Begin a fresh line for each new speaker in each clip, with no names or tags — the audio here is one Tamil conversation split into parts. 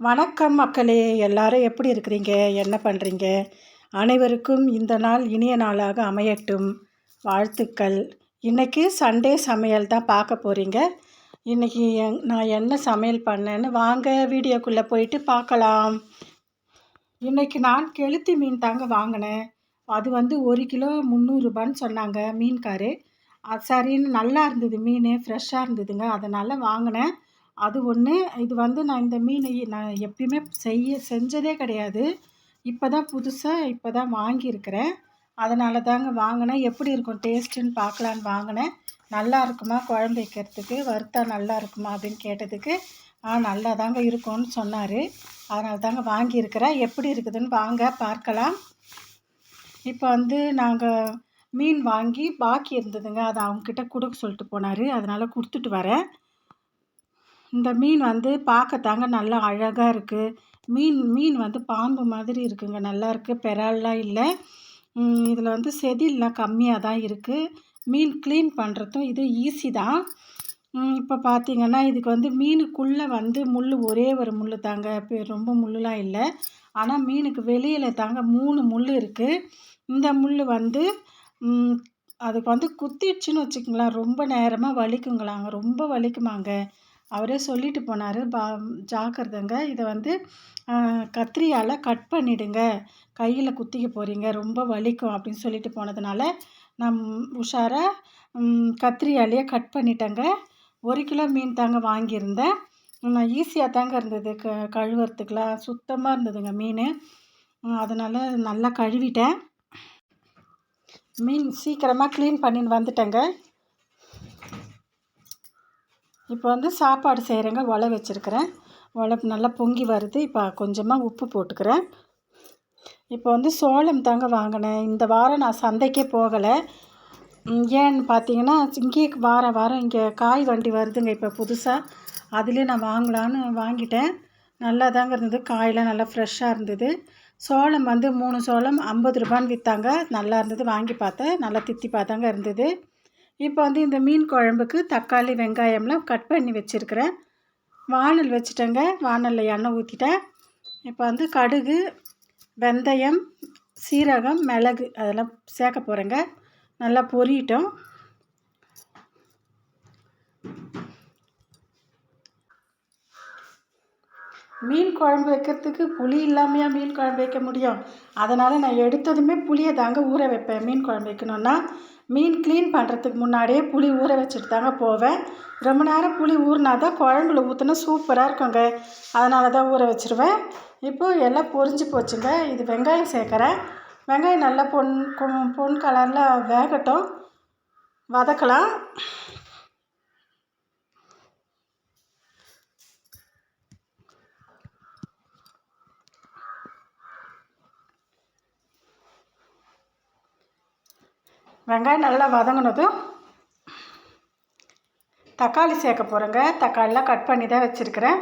வணக்கம் மக்களே, எல்லாரும் எப்படி இருக்கிறீங்க? என்ன பண்ணுறீங்க? அனைவருக்கும் இந்த நாள் இனிய நாளாக அமையட்டும். வாழ்த்துக்கள். இன்றைக்கி சண்டே சமையல் தான் பார்க்க போகிறீங்க. இன்றைக்கி நான் என்ன சமையல் பண்ணேன்னு வாங்க வீடியோக்குள்ளே போயிட்டு பார்க்கலாம். இன்றைக்கி நான் கெளுத்தி மீன் தாங்க வாங்கினேன். அது 1 கிலோ 300 ரூபான்னு சொன்னாங்க மீன்காரு. அது சரின்னு நல்லா இருந்தது, மீன் ஃப்ரெஷ்ஷாக இருந்ததுங்க, அதனால் வாங்கினேன். அது ஒன்று. இது நான் இந்த மீனை நான் எப்பயுமே செஞ்சதே கிடையாது. இப்போ தான் புதுசாக இப்போ தான் வாங்கியிருக்கிறேன். அதனால தாங்க வாங்கினேன். எப்படி இருக்கும் டேஸ்ட்டுன்னு பார்க்கலான்னு வாங்கினேன். நல்லா இருக்குமா குழம்பு வைக்கிறதுக்கு, வறுத்தா நல்லா இருக்குமா அப்படின்னு கேட்டதுக்கு நல்லா தாங்க இருக்கும்னு சொன்னார். அதனால தாங்க வாங்கியிருக்கிறேன். எப்படி இருக்குதுன்னு வாங்க பார்க்கலாம். இப்போ நாங்கள் மீன் வாங்கி பாக்கி இருந்ததுங்க, அதை அவங்கக்கிட்ட கொடுக்க சொல்லிட்டு போனார். அதனால் கொடுத்துட்டு வரேன். இந்த மீன் பார்க்கத்தாங்க நல்லா அழகாக இருக்குது. மீன் பாம்பு மாதிரி இருக்குங்க, நல்லா இருக்குது. பெறால்லாம் இல்லை. இதில் செதில்லாம் கம்மியாக தான் இருக்குது. மீன் க்ளீன் பண்ணுறதும் இது ஈஸி தான். இப்போ பார்த்திங்கன்னா இதுக்கு மீனுக்குள்ளே முள் ஒரே ஒரு முள் தாங்க, ரொம்ப முள்ளுலாம் இல்லை. ஆனால் மீனுக்கு வெளியில் தாங்க 3 முள் இருக்குது. இந்த முள் அதுக்கு குத்திடுச்சுன்னு வச்சுக்கோங்களேன், ரொம்ப நேரமாக வலிக்குங்களாங்க, ரொம்ப வலிக்குமாங்க. அவரே சொல்லிட்டு போனார், ஜாக்கிரதைங்க, இதை கத்திரியால் கட் பண்ணிவிடுங்க, கையில் குத்திக்க போகிறீங்க, ரொம்ப வலிக்கும் அப்படின்னு சொல்லிட்டு போனதுனால நான் உஷாராக கத்திரியாலேயே கட் பண்ணிட்டேங்க. 1 கிலோ மீன் தாங்க வாங்கியிருந்தேன். நான் ஈஸியாக தாங்க இருந்தது, கழுவுறதுக்கெலாம் சுத்தமாக இருந்ததுங்க மீன். அதனால் நல்லா கழுவிட்டேன். மீன் சீக்கிரமாக க்ளீன் பண்ணின்னு வந்துட்டேங்க. இப்போ சாப்பாடு செய்கிறேங்க. ஒலை வச்சுருக்கிறேன். ஒலை நல்லா பொங்கி வருது. இப்போ கொஞ்சமாக உப்பு போட்டுக்கிறேன். இப்போ சோளம் தாங்க வாங்கினேன். இந்த வாரம் நான் சந்தைக்கே போகலை. ஏன்னு பார்த்தீங்கன்னா, இங்கேயே வாரம் இங்கே காய் வண்டி வருதுங்க இப்போ புதுசாக. அதுலேயே நான் வாங்கலான்னு வாங்கிட்டேன். நல்லா தாங்க இருந்தது, காயெலாம் நல்லா ஃப்ரெஷ்ஷாக இருந்தது. சோளம் 3 சோளம் 50 ரூபான்னு விற்றாங்க. நல்லா இருந்தது, வாங்கி பார்த்தேன். நல்லா தித்திப்பாக தாங்க இருந்தது. இப்போ இந்த மீன் குழம்புக்கு தக்காளி வெங்காயம்லாம் கட் பண்ணி வச்சுருக்கிறேன். வானல் வச்சுட்டேங்க. வானலில் எண்ணெய் ஊற்றிட்டேன். இப்போ கடுகு, வெந்தயம், சீரகம், மிளகு அதெல்லாம் சேர்க்க போகிறேங்க. நல்லா பொரியட்டும். மீன் குழம்பு வைக்கிறதுக்கு புளி இல்லாமையா மீன் குழம்பு வைக்க முடியும்? அதனால் நான் எடுத்ததுமே புளியை தாங்க ஊற வைப்பேன். மீன் குழம்பு வைக்கணுன்னா மீன் க்ளீன் பண்ணுறதுக்கு முன்னாடியே புளி ஊற வச்சுட்டு தாங்க போவேன். ரொம்ப நேரம் புளி ஊறினா தான் குழம்புல ஊற்றினா சூப்பராக இருக்குங்க. அதனால தான் ஊற வச்சுருவேன். இப்போது எல்லாம் பொரிஞ்சு போச்சுங்க. இது வெங்காயம் சேர்க்குறேன். வெங்காயம் நல்லா பொன் கலரில் வேகட்டும், வதக்கலாம். வெங்காயம் நல்லா வதங்கினதும் தக்காளி சேர்க்க போகிறேங்க. தக்காளிலாம் கட் பண்ணி தான் வச்சுருக்கிறேன்.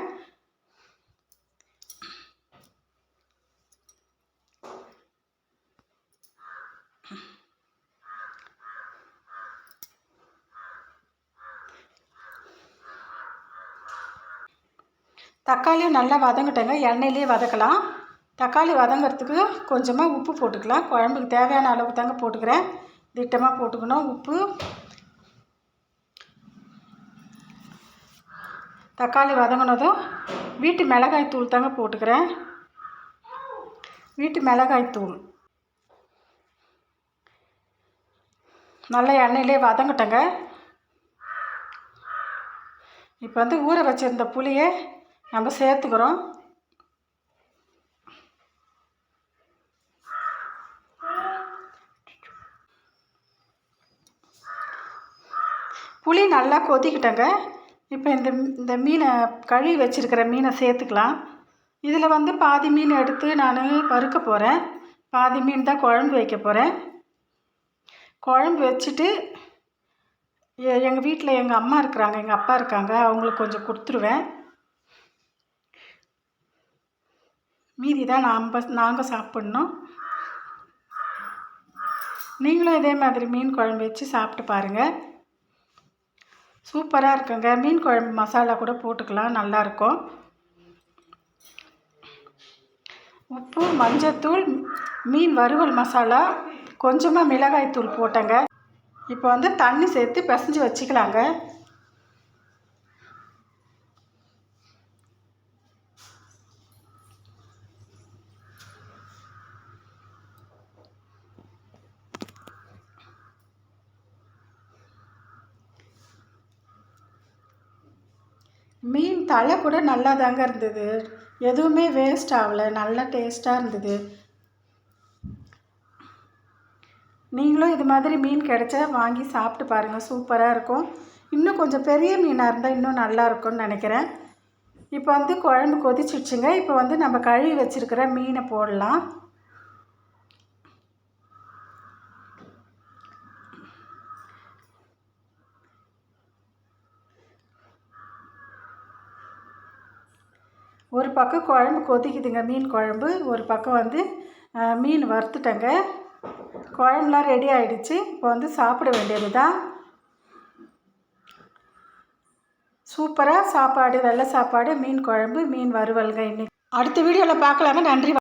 தக்காளியும் நல்லா வதங்கிட்டேங்க. எண்ணெயிலே வதக்கலாம். தக்காளி வதங்கிறதுக்கு கொஞ்சமாக உப்பு போட்டுக்கலாம். குழம்புக்கு தேவையான அளவு தாங்க போட்டுக்கிறேன். திட்டமாக போட்டுக்கணும். உப்பு, தக்காளி வதங்கினதும் வீட்டு மிளகாய் தூள் தாங்க போட்டுக்கிறேன். வீட்டு மிளகாய் தூள் நல்லா எண்ணெயிலே வதங்கட்டங்க. இப்போ ஊற வச்சுருந்த புளியை நம்ம சேர்த்துக்கிறோம். புளி நல்லா கொதிக்கிட்டங்க. இப்போ இந்த மீனை கழுவி வச்சுருக்கிற மீனை சேர்த்துக்கலாம். இதில் பாதி மீன் எடுத்து நான் வறுக்க போகிறேன், பாதி மீன் தான் குழம்பு வைக்க போகிறேன். குழம்பு வச்சுட்டு எங்கள் வீட்டில் எங்கள் அம்மா இருக்கிறாங்க, எங்கள் அப்பா இருக்காங்க, அவங்களுக்கு கொஞ்சம் கொடுத்துருவேன். மீதி தான் நாங்கள் சாப்பிட்ணும். நீங்களும் இதே மாதிரி மீன் குழம்பு வச்சு சாப்பிட்டு பாருங்கள். சூப்பராக இருக்குங்க. மீன் குழம்பு மசாலா கூட போட்டுக்கலாம், நல்லாயிருக்கும். உப்பு, மஞ்சத்தூள், மீன் வறுவல் மசாலா, கொஞ்சமாக மிளகாய்த்தூள் போட்டேங்க. இப்போ வந்து தண்ணி சேர்த்து பிசைஞ்சு வச்சுக்கலாங்க. மீன் தலை கூட நல்லா தாங்க இருந்தது. எதுவுமே வேஸ்ட் ஆகலை. நல்லா டேஸ்ட்டாக இருந்தது. நீங்களும் இது மாதிரி மீன் கிடைச்சா வாங்கி சாப்பிட்டு பாருங்கள். சூப்பராக இருக்கும். இன்னும் கொஞ்சம் பெரிய மீனாக இருந்தால் இன்னும் நல்லா இருக்கும்னு நினைக்கிறேன். இப்போ வந்து குழம்பு கொதிச்சிடுச்சுங்க. இப்போ வந்து நம்ம கழுவி வச்சுருக்கிற மீனை போடலாம். ஒரு பக்கம் குழம்பு கொதிக்குதுங்க, மீன் குழம்பு. ஒரு பக்கம் வந்து மீன் வறுத்துட்டேங்க. குழம்புலாம் ரெடி ஆகிடுச்சு. இப்போ வந்து சாப்பிட வேண்டியது தான். சூப்பராக சாப்பாடு, வெள்ளை சாப்பாடு, மீன் குழம்பு, மீன் வறுவல்ங்க. இன்னைக்கு அடுத்த வீடியோவில் பார்க்கலாங்க. நன்றி.